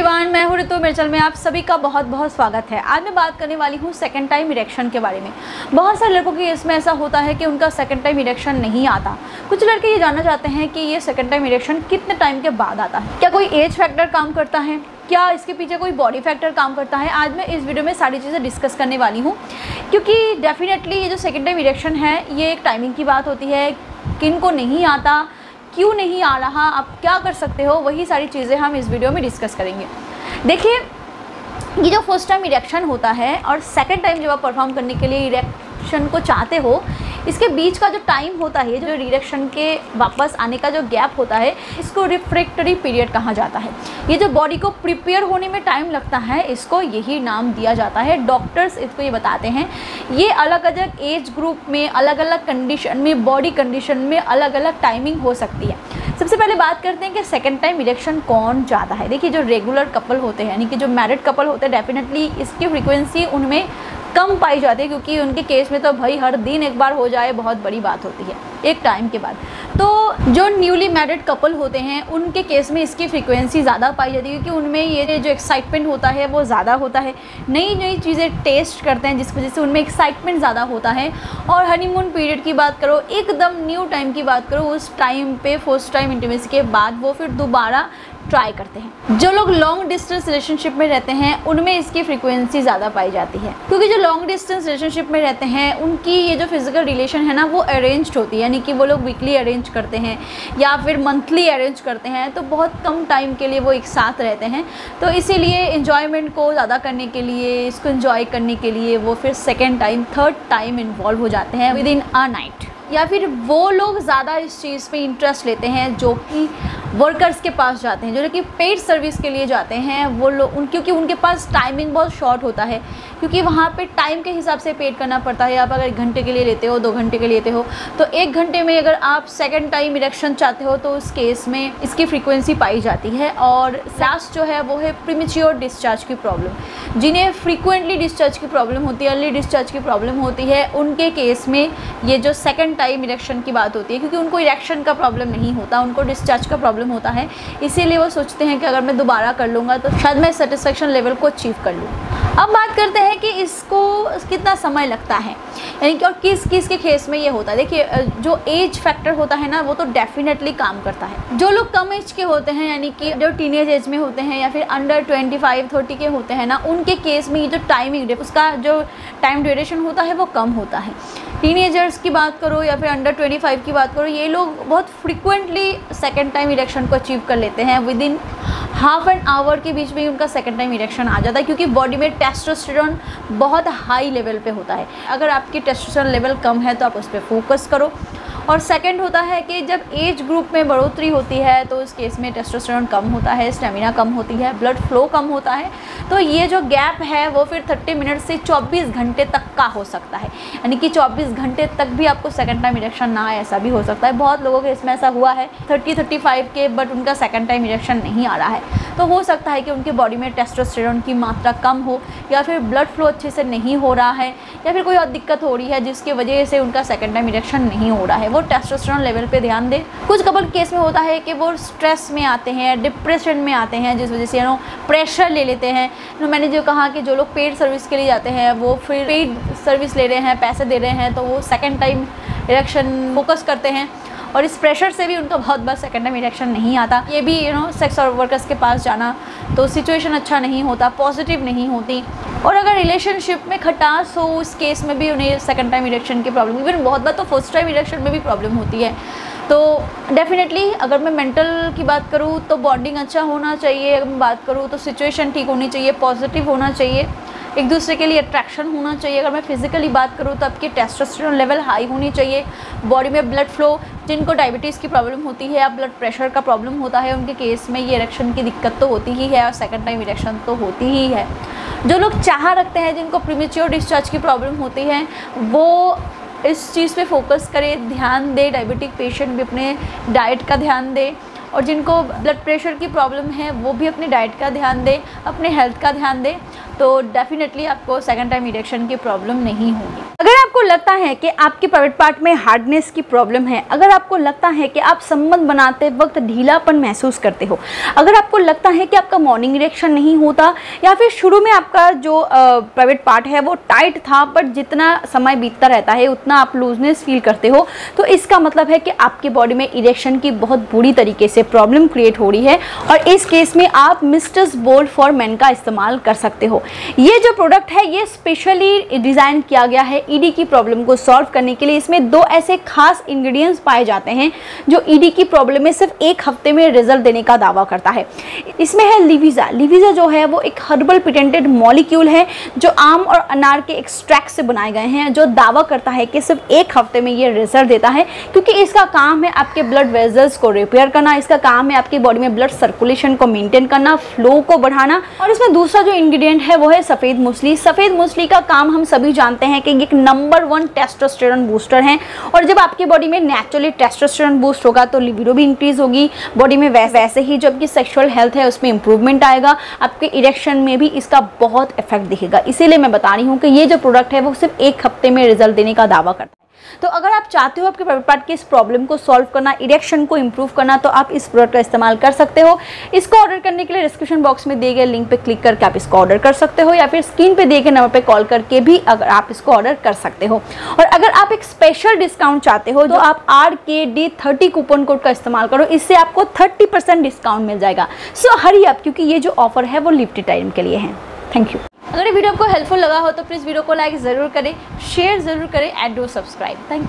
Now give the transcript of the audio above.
Everyone, मैं हूँ ऋतु। मेरे चैनल में आप सभी का बहुत बहुत स्वागत है। आज मैं बात करने वाली हूँ सेकंड टाइम इरेक्शन के बारे में। बहुत सारे लड़कों के इसमें ऐसा होता है कि उनका सेकंड टाइम इरेक्शन नहीं आता। कुछ लड़के ये जानना चाहते हैं कि ये सेकंड टाइम इरेक्शन कितने टाइम के बाद आता है, क्या कोई एज फैक्टर काम करता है, क्या इसके पीछे कोई बॉडी फैक्टर काम करता है। आज मैं इस वीडियो में सारी चीज़ें डिस्कस करने वाली हूँ, क्योंकि डेफिनेटली ये जो सेकंड टाइम इरेक्शन है ये एक टाइमिंग की बात होती है। किन को नहीं आता, क्यों नहीं आ रहा, आप क्या कर सकते हो, वही सारी चीज़ें हम इस वीडियो में डिस्कस करेंगे। देखिए, ये जो फर्स्ट टाइम इरेक्शन होता है और सेकंड टाइम जब आप परफॉर्म करने के लिए इरेक्शन को चाहते हो, इसके बीच का जो टाइम होता है, जो इरेक्शन के वापस आने का जो गैप होता है, इसको रिफ्रैक्टरी पीरियड कहा जाता है। ये जो बॉडी को प्रिपेयर होने में टाइम लगता है, इसको यही नाम दिया जाता है। डॉक्टर्स इसको ये बताते हैं। ये अलग अलग एज ग्रुप में, अलग अलग कंडीशन में, बॉडी कंडीशन में अलग अलग टाइमिंग हो सकती है। सबसे पहले बात करते हैं कि सेकंड टाइम इरेक्शन कौन चाहता है। देखिए, जो रेगुलर कपल होते हैं, यानी कि जो मैरिड कपल होते हैं, डेफिनेटली इसकी फ्रीक्वेंसी उनमें कम पाई जाती है, क्योंकि उनके केस में तो भाई हर दिन एक बार हो जाए बहुत बड़ी बात होती है एक टाइम के बाद। तो जो न्यूली मैरिड कपल होते हैं उनके केस में इसकी फ्रीक्वेंसी ज़्यादा पाई जाती है, क्योंकि उनमें ये जो एक्साइटमेंट होता है वो ज़्यादा होता है। नई नई चीज़ें टेस्ट करते हैं, जिस वजह से उनमें एक्साइटमेंट ज़्यादा होता है। और हनीमून पीरियड की बात करो, एकदम न्यू टाइम की बात करो, उस टाइम पे फर्स्ट टाइम इंटीमेसी के बाद वो फिर दोबारा ट्राई करते हैं। जो लोग लॉन्ग डिस्टेंस रिलेशनशिप में रहते हैं उनमें इसकी फ्रीक्वेंसी ज़्यादा पाई जाती है, क्योंकि जो लॉन्ग डिस्टेंस रिलेशनशिप में रहते हैं उनकी ये जो फिजिकल रिलेशन है ना, वो अरेंज्ड होती है, यानी कि वो लोग वीकली अरेंज करते हैं या फिर मंथली अरेंज करते हैं। तो बहुत कम टाइम के लिए वो एक साथ रहते हैं, तो इसीलिए इन्जॉयमेंट को ज़्यादा करने के लिए, इसको इन्जॉय करने के लिए वो फिर second time, third time involve हो जाते हैं विद इन अ नाइट। या फिर वो लोग ज़्यादा इस चीज़ पे इंटरेस्ट लेते हैं जो कि वर्कर्स के पास जाते हैं, जो कि पेड सर्विस के लिए जाते हैं। वो लोग क्योंकि उनके पास टाइमिंग बहुत शॉर्ट होता है, क्योंकि वहाँ पे टाइम के हिसाब से पेड करना पड़ता है। आप अगर 1 घंटे के लिए लेते हो, 2 घंटे के लिए लेते हो, तो 1 घंटे में अगर आप सेकंड टाइम इरेक्शन चाहते हो तो उस केस में इसकी फ्रीक्वेंसी पाई जाती है। और लास्ट जो है वो है प्रीमेच्योर डिस्चार्ज की प्रॉब्लम। जिन्हें फ्रीक्वेंटली डिस्चार्ज की प्रॉब्लम होती है, अर्ली डिस्चार्ज की प्रॉब्लम होती है, उनके केस में ये जो सेकेंड टाइम इरेक्शन की बात होती है, क्योंकि उनको इरेक्शन का प्रॉब्लम नहीं होता, उनको डिस्चार्ज का प्रॉब्लम होता है। इसीलिए वो सोचते हैं कि अगर मैं दोबारा कर लूँगा तो शायद मैं सेटिस्फेक्शन लेवल को अचीव कर लूँ। अब बात करते हैं कि इसको कितना समय लगता है, यानी कि और किस किस के केस में ये होता है। देखिए, जो एज फैक्टर होता है ना, वो तो डेफिनेटली काम करता है। जो लोग कम एज के होते हैं, यानी कि जो टीनेज एज में होते हैं या फिर अंडर 25-30 के होते हैं ना, उनके केस में ये जो टाइमिंग, उसका जो टाइम ड्यूरेशन होता है वो कम होता है। टीनेजर्स की बात करो या फिर अंडर 25 की बात करो, ये लोग बहुत फ्रिक्वेंटली सेकेंड टाइम इरेक्शन को अचीव कर लेते हैं। With in half an hour के बीच में ही उनका सेकेंड टाइम इरेक्शन आ जाता है, क्योंकि बॉडी में टेस्टोस्टेरोन बहुत हाई लेवल पे होता है। अगर आपकी टेस्टोस्टेरोन लेवल कम है तो आप उस पर फोकस करो। और सेकंड होता है कि जब एज ग्रुप में बढ़ोतरी होती है तो उस केस में टेस्टोस्टेरोन कम होता है, स्टेमिना कम होती है, ब्लड फ्लो कम होता है। तो ये जो गैप है वो फिर 30 मिनट से 24 घंटे तक का हो सकता है, यानी कि 24 घंटे तक भी आपको सेकंड टाइम इरेक्शन ना आए, ऐसा भी हो सकता है। बहुत लोगों के इसमें ऐसा हुआ है 30-35 के, बट उनका सेकंड टाइम इरेक्शन नहीं आ रहा है। तो हो सकता है कि उनकी बॉडी में टेस्टोस्टेरोन की मात्रा कम हो, या फिर ब्लड फ्लो अच्छे से नहीं हो रहा है, या फिर कोई और दिक्कत हो रही है जिसकी वजह से उनका सेकंड टाइम इरेक्शन नहीं हो रहा है। वो टेस्टोस्टेरोन लेवल पे ध्यान दें। कुछ कपल केस में होता है कि वो स्ट्रेस में आते हैं, डिप्रेशन में आते हैं, जिस वजह से प्रेशर ले लेते हैं। मैंने जो कहा कि जो लोग पेड सर्विस के लिए जाते हैं वो फिर पेड सर्विस ले रहे हैं, पैसे दे रहे हैं, तो वो सेकेंड टाइम इरेक्शन फोकस करते हैं, और इस प्रेशर से भी उनका बहुत बार सेकेंड टाइम इरेक्शन नहीं आता। ये भी सेक्स और वर्कर्स के पास जाना, तो सिचुएशन अच्छा नहीं होता, पॉजिटिव नहीं होती। और अगर रिलेशनशिप में खटास हो, उस केस में भी उन्हें सेकेंड टाइम इरेक्शन की प्रॉब्लम, इवन बहुत बार तो फर्स्ट टाइम इरेक्शन में भी प्रॉब्लम होती है। तो डेफिनेटली अगर मैं मेंटल की बात करूँ तो बॉन्डिंग अच्छा होना चाहिए। अगर मैं बात करूँ तो सिचुएशन ठीक होनी चाहिए, पॉजिटिव होना चाहिए, एक दूसरे के लिए अट्रैक्शन होना चाहिए। अगर मैं फिजिकली बात करूँ तो आपकी टेस्टोस्टेरोन लेवल हाई होनी चाहिए, बॉडी में ब्लड फ्लो, जिनको डायबिटीज़ की प्रॉब्लम होती है या ब्लड प्रेशर का प्रॉब्लम होता है, उनके केस में ये इरेक्शन की दिक्कत तो होती ही है, और सेकंड टाइम इरेक्शन तो होती ही है। जो लोग चाह रखते हैं, जिनको प्रीमेच्योर डिस्चार्ज की प्रॉब्लम होती है, वो इस चीज़ पे फोकस करें, ध्यान दे। डायबिटिक पेशेंट भी अपने डाइट का ध्यान दे, और जिनको ब्लड प्रेशर की प्रॉब्लम है वो भी अपने डाइट का ध्यान दे, अपने हेल्थ का ध्यान दे। तो डेफिनेटली आपको सेकंड टाइम इरेक्शन की प्रॉब्लम नहीं होगी। अगर आपको लगता है कि आपके प्राइवेट पार्ट में हार्डनेस की प्रॉब्लम है, अगर आपको लगता है कि आप संबंध बनाते वक्त ढीलापन महसूस करते हो, अगर आपको लगता है कि आपका मॉर्निंग इरेक्शन नहीं होता, या फिर शुरू में आपका जो प्राइवेट पार्ट है वो टाइट था बट जितना समय बीतता रहता है उतना आप लूजनेस फील करते हो, तो इसका मतलब है कि आपके बॉडी में इरेक्शन की बहुत बुरी तरीके से प्रॉब्लम क्रिएट हो रही है। और इस केस में आप मिस्टर्स बोल्ड फॉर मेन का इस्तेमाल कर सकते हो। ये जो प्रोडक्ट है ये स्पेशली डिज़ाइन किया गया है ईडी की प्रॉब्लम को सॉल्व करने के लिए। इसमें 2 ऐसे खास इंग्रेडिएंट्स पाए जाते हैं जो ईडी की प्रॉब्लम में सिर्फ 1 हफ्ते में रिजल्ट देने का दावा करता है। इसमें है लिविजा। लिविजा जो है वो एक हर्बल पेटेंटेड मॉलिक्यूल है जो आम और अनार के एक्सट्रैक्ट से बनाए गए हैं, जो दावा करता है कि सिर्फ 1 हफ्ते में ये रिजल्ट देता है, क्योंकि इसका काम है आपके ब्लड वेजल्स को रिपेयर करना, इसका काम है आपकी बॉडी में ब्लड सर्कुलेशन को मेंटेन करना, फ्लो को बढ़ाना। और इसमें दूसरा जो इंग्रेडिएंट है वो है सफ़ेद मूसली। सफ़ेद मूसली का काम हम सभी जानते हैं कि एक नंबर 1 टेस्टोस्टेरोन बूस्टर है, और जब आपकी बॉडी में नेचुरली टेस्टोस्टेरोन बूस्ट होगा तो लिबिडो भी इंक्रीज होगी बॉडी में, वैसे ही जो आपकी सेक्सुअल हेल्थ है उसमें इंप्रूवमेंट आएगा, आपके इरेक्शन में भी इसका बहुत इफेक्ट दिखेगा। इसीलिए मैं बता रही हूँ कि ये जो प्रोडक्ट है वो सिर्फ 1 हफ्ते में रिजल्ट देने का दावा करता है। तो अगर आप चाहते हो आपके प्राइवेट पार्ट की इस प्रॉब्लम को सॉल्व करना, इरेक्शन को इंप्रूव करना, तो आप इस प्रोडक्ट का इस्तेमाल कर सकते हो। इसको ऑर्डर करने के लिए डिस्क्रिप्शन बॉक्स में दिए गए लिंक पे क्लिक करके आप इसको ऑर्डर कर सकते हो, या फिर स्क्रीन पे दिए गए नंबर पे कॉल करके भी अगर आप इसको ऑर्डर कर सकते हो। और अगर आप एक स्पेशल डिस्काउंट चाहते हो तो आप RKD30 कूपन कोड का इस्तेमाल करो, इससे आपको 30% डिस्काउंट मिल जाएगा। सो हरी अप, क्योंकि ये जो ऑफर है वो लिमिटेड टाइम के लिए है। Thank you. अगर ये वीडियो आपको हेल्पफुल लगा हो तो प्लीज़ वीडियो को लाइक ज़रूर करें, शेयर ज़रूर करें and do subscribe. Thank you.